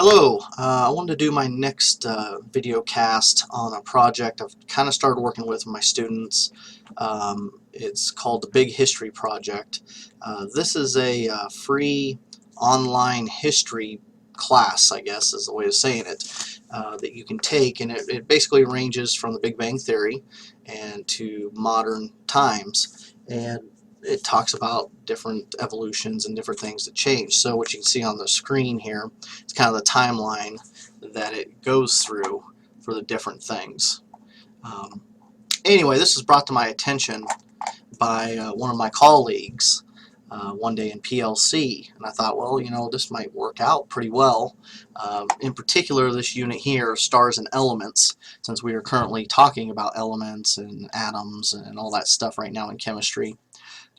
Hello, I wanted to do my next video cast on a project I've kind of started working with my students. It's called the Big History Project. This is a free online history class, I guess is the way of saying it, that you can take, and it basically ranges from the Big Bang Theory and to modern times. And it talks about different evolutions and different things that change. So what you can see on the screen here, it's kind of the timeline that it goes through for the different things. Anyway, this was brought to my attention by one of my colleagues one day in PLC, and I thought, well, you know, this might work out pretty well. In particular, this unit here, stars and elements, since we are currently talking about elements and atoms and all that stuff right now in chemistry.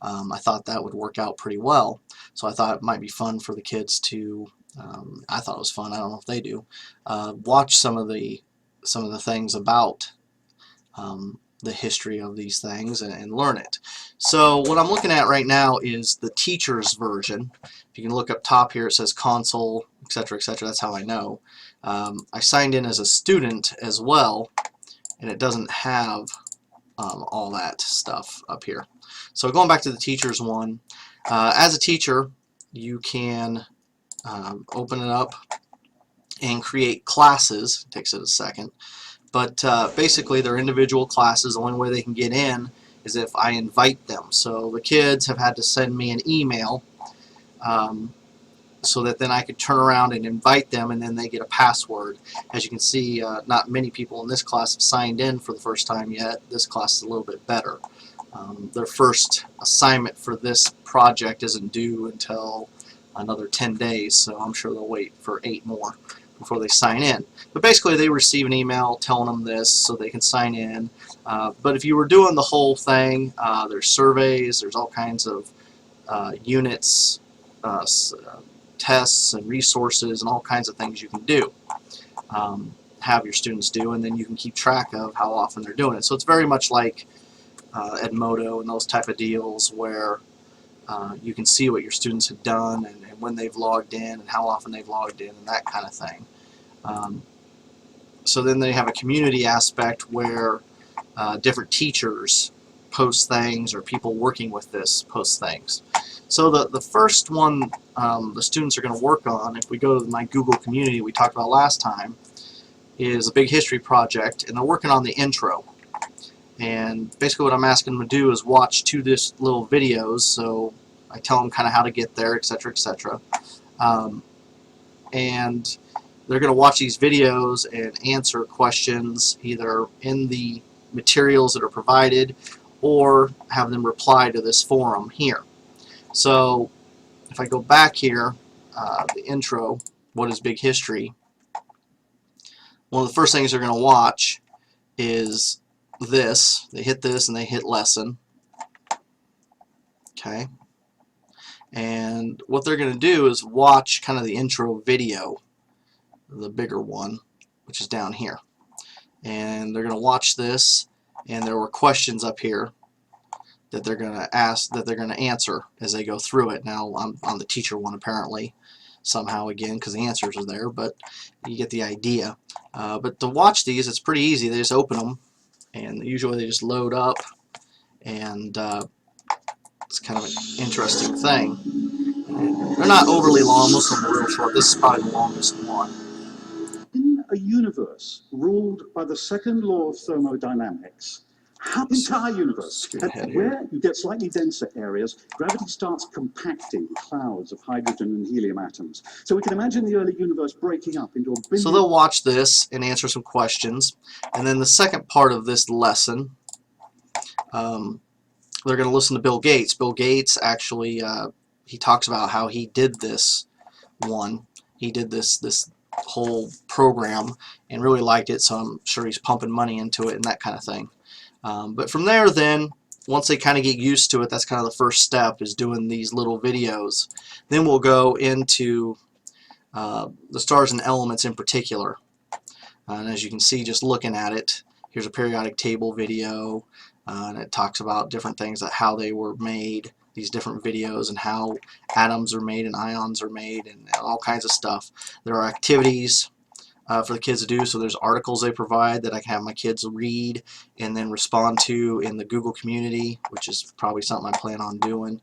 I thought that would work out pretty well. So I thought it might be fun for the kids to, I thought it was fun, I don't know if they do, watch some of the things about the history of these things and learn it. So what I'm looking at right now is the teacher's version. If you can look up top here, it says console, etc., etc. That's how I know. I signed in as a student as well, and it doesn't have all that stuff up here. So going back to the teacher's one, as a teacher, you can open it up and create classes. It takes it a second. But basically, they're individual classes. The only way they can get in is if I invite them. So the kids have had to send me an email so that then I could turn around and invite them, and then they get a password. As you can see, not many people in this class have signed in for the first time yet. This class is a little bit better. Their first assignment for this project isn't due until another 10 days, so I'm sure they'll wait for 8 more before they sign in. But basically, they receive an email telling them this so they can sign in. But if you were doing the whole thing, there's surveys, there's all kinds of units, tests and resources and all kinds of things you can do, have your students do, and then you can keep track of how often they're doing it. So it's very much like Edmodo and those type of deals where you can see what your students have done and when they've logged in and how often they've logged in and that kind of thing. So then they have a community aspect where different teachers post things, or people working with this post things. So the first one the students are going to work on, if we go to my Google community we talked about last time, is a big history project, and they're working on the intro. And basically what I'm asking them to do is watch 2 little videos. So I tell them kind of how to get there, etc., etc. And they're going to watch these videos and answer questions either in the materials that are provided or have them reply to this forum here. So if I go back here, the intro, what is big history, one of the first things they're going to watch is this. They hit this and they hit lesson. Okay. And what they're going to do is watch kind of the intro video, the bigger one, which is down here. And they're going to watch this, and there were questions up here that they're going to ask, that they're going to answer as they go through it. Now I'm on the teacher one apparently, somehow again, because the answers are there, but you get the idea. But to watch these, it's pretty easy. They just open them, and usually they just load up, and it's kind of an interesting thing. They're not overly long, most of them are real short. This is probably the longest one. In a universe ruled by the second law of thermodynamics, the entire universe, where you get slightly denser areas, gravity starts compacting clouds of hydrogen and helium atoms. So we can imagine the early universe breaking up into a billion... So they'll watch this and answer some questions. And then the second part of this lesson, they're going to listen to Bill Gates. Bill Gates actually, he talks about how he did this one. He did this whole program and really liked it, so I'm sure he's pumping money into it and that kind of thing. But from there then, once they kind of get used to it, that's kind of the first step, is doing these little videos. Then we'll go into the stars and elements in particular. And as you can see, just looking at it, here's a periodic table video, and it talks about different things, how they were made, these different videos and how atoms are made and ions are made and all kinds of stuff. There are activities for the kids to do, so there's articles they provide that I can have my kids read and then respond to in the Google community, which is probably something I plan on doing.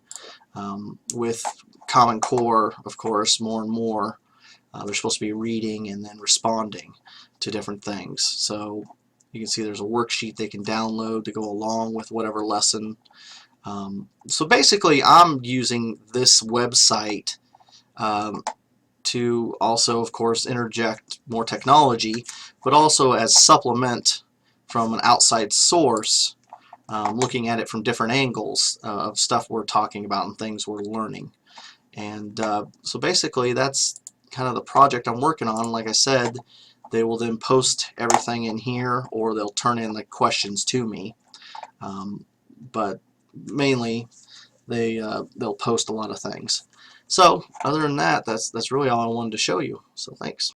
With Common Core, of course, more and more, they're supposed to be reading and then responding to different things. So you can see there's a worksheet they can download to go along with whatever lesson. So basically, I'm using this website to also, of course, interject more technology, but also as supplement from an outside source, looking at it from different angles of stuff we're talking about and things we're learning. And so basically, that's kind of the project I'm working on. Like I said, they will then post everything in here, or they'll turn in the questions to me. But mainly, they'll post a lot of things. So other than that, that's really all I wanted to show you. So thanks.